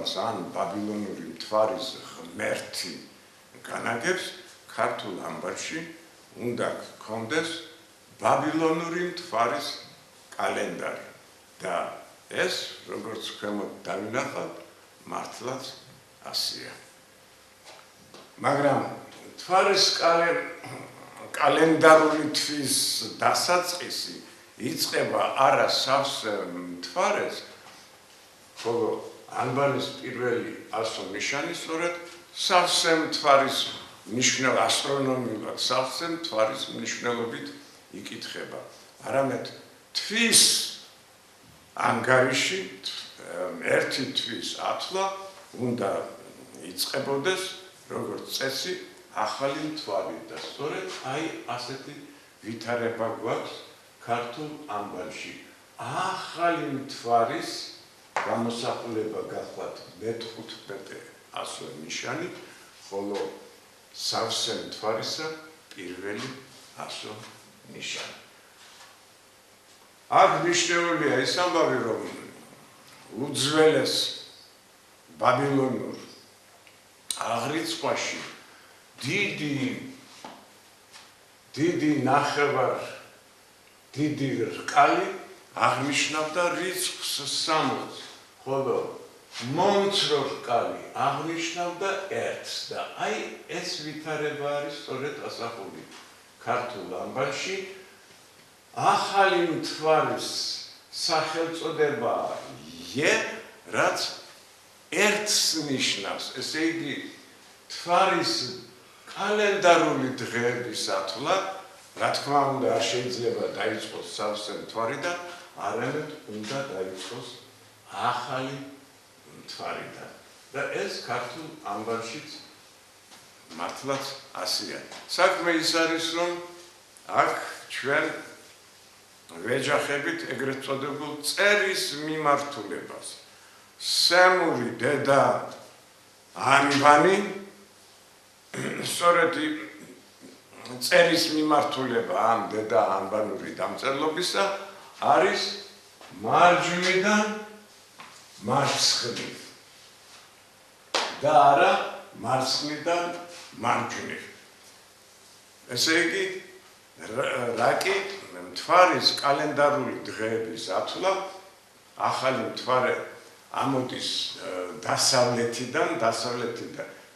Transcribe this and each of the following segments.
მართლაც ან ბაბილონური მთვარის ღმერთი განაგებს, ქართულ ამბარში უნდა გქონდეს ბაბილონური მთვარის კალენდარი და ეს, როგორც ქვემოთ დავინახავთ, მართლაც ასეა. მაგრამ მთვარის კალენდარული თვის დასაწყისი იწყება არა სავსე მთვარეს, ხოლო ანბანის პირველი ასო-ნიშანი სწორედ სავსე მთვარის ასტრონომიულად სავსე მთვარის მნიშვნელობით იკითხება. არამედ თვის ანგარიში ერთი თვის ათვლა უნდა იწყებოდეს როგორც წესი ახალი მთვარი და სწორედ ასეთი ვითარება გვაქვს ქართულ ამბანში. ახალი მთვარის გამოსახულება გახლავთ მე-15 ასო-ნიშანი, ხოლო სავსე მთვარისა პირველი ასო-ნიშანი. აქ მნიშვნელოვანია ის ამბავი, რომ უძველეს ბაბილონურ აღრიცხვაში დიდი ნახევარ დიდი რკალი აღნიშნავდა რიცხვს 60, ხოლო მომცრო რკალი აღნიშნავდა 1-ს და ეს ვითარება არის სწორედ ასახული ქართულ ამბანში. ახალი მთვარის სახელწოდებაა ე, რაც 1-ს ნიშნავს, ესე იგი მთვარის კალენდარული დღეების ათვლა, რა თქმა უნდა, არ შეიძლება დაიწყოს სავსე მთვარიდან, არამედ უნდა დაიწყოს ახალი მთვარიდან. და ეს ქართულ ამბანშიც მართლაც ასეა. საქმე ის არის, რომ აქ ჩვენ ვეჯახებით ეგრეთ წოდებულ წერის მიმართულებას. სემური დედა ანბანი სწორედ წერის მიმართულება ამ დედა ანბანური დამწერლობისა არის მარჯვნიდან მარცხნივ და არა მარცხნიდან მარჯვნივ. ესე იგი რაკი მთვარის კალენდარული დღეების ათვლა ახალი მთვარე ამოდის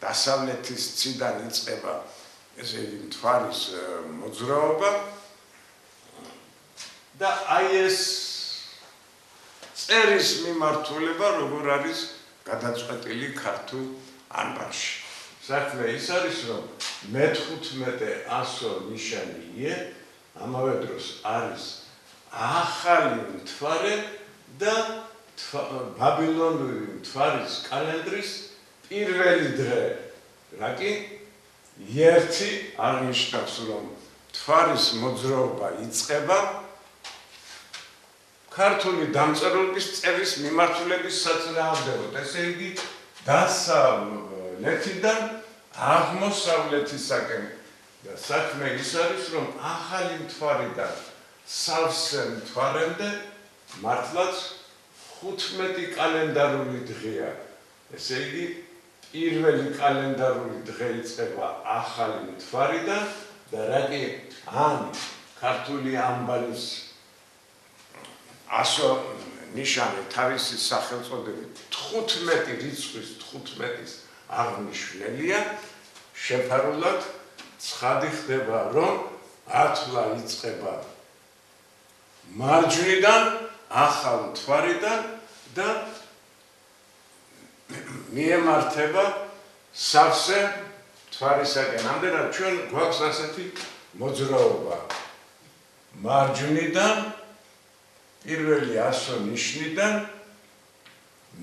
დასავლეთის ციდან იწყება ესე იგი მთვარის მოძრაობა და ეს წერის მიმართულება როგორ არის გადაწყვეტილი ქართულ ანბანში. საქმე ის არის, რომ მე-15 ასო-ნიშანი ე ამავე დროს არის ახალი მთვარე და ბაბილონური მთვარის კალენდრის პირველი დღე. რაკი ერთი აღნიშნავს, რომ მთვარის მოძრაობა იწყება ქართული დამწერლობის წერის მიმართულების საწინააღმდეგოდ. ესე იგი დასავლეთიდან აღმოსავლეთისაკენ და საქმე ის არის, რომ ახალი მთვარიდან სავსე მთვარემდე მართლაც 15 კალენდარული დღეა. ესე იგი პირველი კალენდარული დღე იწყება ახალი მთვარიდან და რაკი ან ქართული ამბანის ასო-ნიშანი თავისი სახელწოდებით 15 რიცხვის 15-ის აღნიშნელია, შეფარულად ცხადი ხდება, რომ ათვლა იწყება მარჯვნიდან ახალ მთვარიდან და მიემართება სავსე მთვარისაკენ. ამდენად ჩვენ გვაქვს ასეთი მოძრაობა მარჯვნიდან პირველი ასო-ნიშნიდან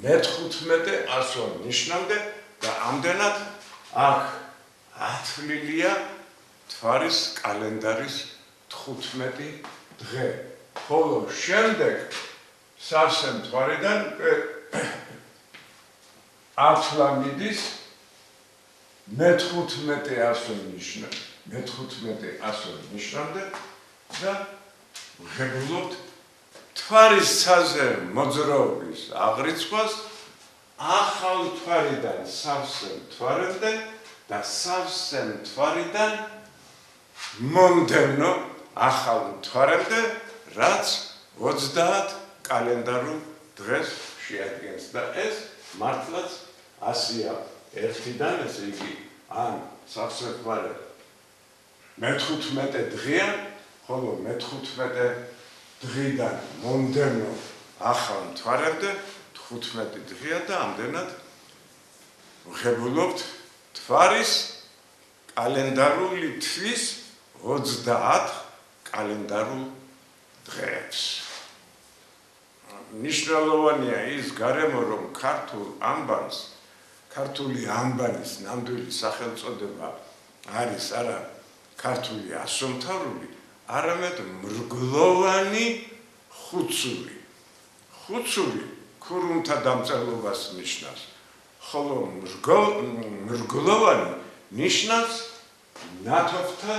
მე-15 ასო-ნიშნამდე და ამდენად აქ ათვლილია მთვარის კალენდარის 15 დღე. ხოლო შემდეგ სავსე მთვარიდან ათვლა მიდის მე-15 ასო-ნიშნამდე და ვღებულობთ მთვარის ცაზე მოძრაობის აღრიცხვას ახალ მთვარიდან სავსე მთვარემდე და სავსე მთვარიდან მომდევნო ახალ მთვარემდე, რაც 30 კალენდარულ დღეს შეადგენს და ეს მართლაც ასია ერთიდან, ესე იგი, ან სავსე მთვარე მე-15 დღეა, ხოლო მე-15 დღიდან მომდევნო ახალ მთვარემდე 15 დღეა და ამდენად ვღებულობთ მთვარის კალენდარული თვის 30 კალენდარულ დღეებს. ნიშნულოვანია ის გარემო, რომ ქართული ანბანის ნამდვილი სახელწოდება არის არა ქართული ასომთავრული, არამედ მრგლოვანი ხუცური. ხუცური ქურუმთა დამწერლობას ნიშნავს, ხოლო მრგლოვანი ნიშნავს ნათოფთა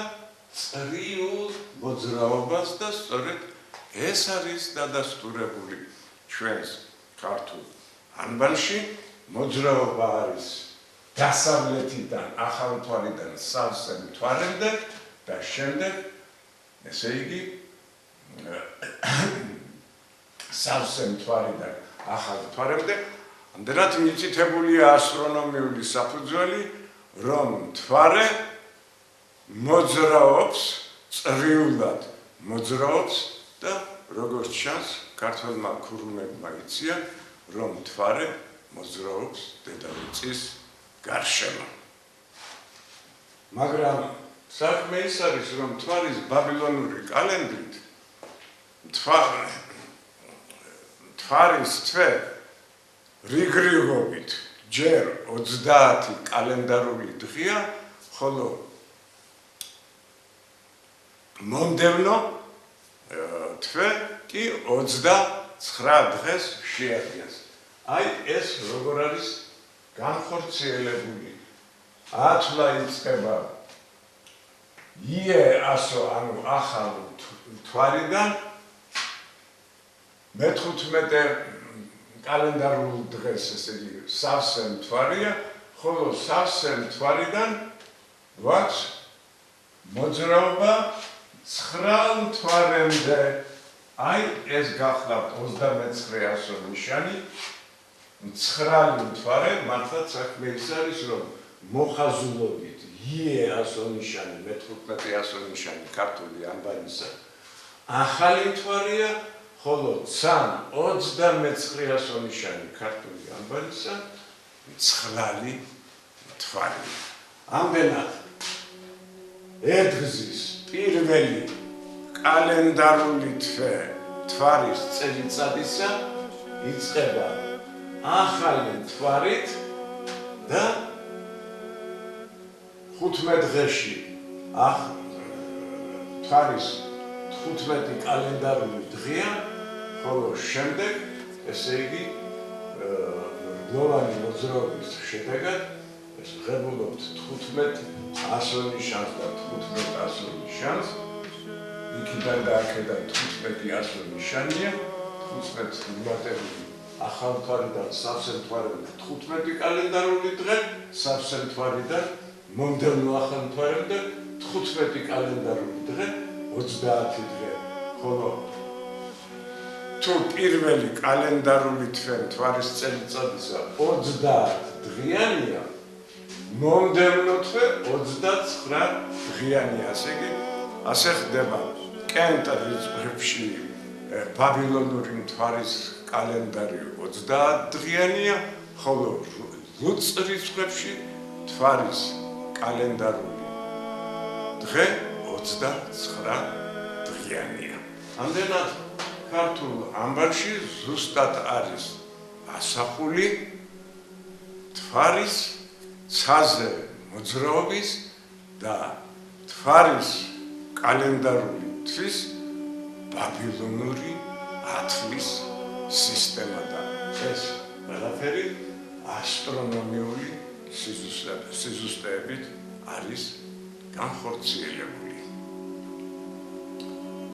წრიულ მოძრაობას და სწორედ ეს არის დადასტურებული ჩვენს ქართულ ანბანში. მოძრაობა არის დასავლეთიდან, ახალ მთვარიდან სავსე მთვარემდე და შემდეგ, ესე იგი, სავსე მთვარიდან ახალ მთვარემდე, ამდენად მიწითებულია ასტრონომიული საფუძველი, რომ მთვარე მოძრაობს, წრიულად მოძრაობს და როგორც ჩანს, ქართველმა ქურუმებმა იციან, რომ მთვარე მოძრაობს დედამიწის გარშემო. მაგრამ საქმე ის არის, რომ მთვარის ბაბილონური კალენდრით მთვარის თვე რიგრიგობით ჯერ 30 კალენდარული დღეა, ხოლო მომდევნო თვე კი 29 დღეს შეადგენს. აი ეს როგორ არის განხორციელებული. ათვლა იწყება იე-ასო, ანუ ახალ მთვარიდან, მე-15 კალენდარულ დღეს, ესე იგი, სავსე მთვარია, ხოლო სავსე მთვარიდან გვაქვს მოძრაობა 9 მთვარემდე. აი ეს გახლავთ 29 ასო ნიშანი. 9 მთვარე, მართლაც საქმე ის არის, რომ მოხაზულობით იე-ასო ნიშანი, მე-15 ასო ნიშანი ქართული ანბანისა ახალი მთვარია, ხოლო 29 ასო ნიშანი ქართული ანბანისა მცხრალი მთვარია. ამდენად ერთგზის პირველი კალენდარული თვე მთვარის წელიწადისა იწყება ახალი მთვარით და 15 დღეში მთვარის 15 კალენდარული დღეა, ხოლო შემდეგ, ესე იგი, მრგლოვანი მოძრაობის შედეგად ეს ვღებულობთ 15 ასო ნიშანს და 15 ასო ნიშანს. იქიდან და აქედან 15 ასო ნიშანია, 15 მიმატებული ახალ მთვარიდან სავსე მთვარემდე 15 კალენდარული დღე, სავსე მთვარიდან მომდევნო ახალ მთვარემდე 15 კალენდარული დღე, 30 დღე. ხოლო თუ პირველი კალენდარული თვე მთვარის წელიწადისა 30 დღეანია, მომდევნო თვე 29 დღეანია. ასე ხდება კენტ რიცხვებში ბაბილონური მთვარის კალენდარი 30 დღეანია, ხოლო ლუც რიცხვებში მთვარის კალენდარული დღე 29 დღეანია. ამდენად ქართულ ანბანში ზუსტად არის ასახული მთვარის ცაზე მოძრაობის და მთვარის კალენდარული თვის ბაბილონური ათვლის სისტემა და ეს ყველაფერი ასტრონომიული სიზუსტეებით არის განხორციელებული.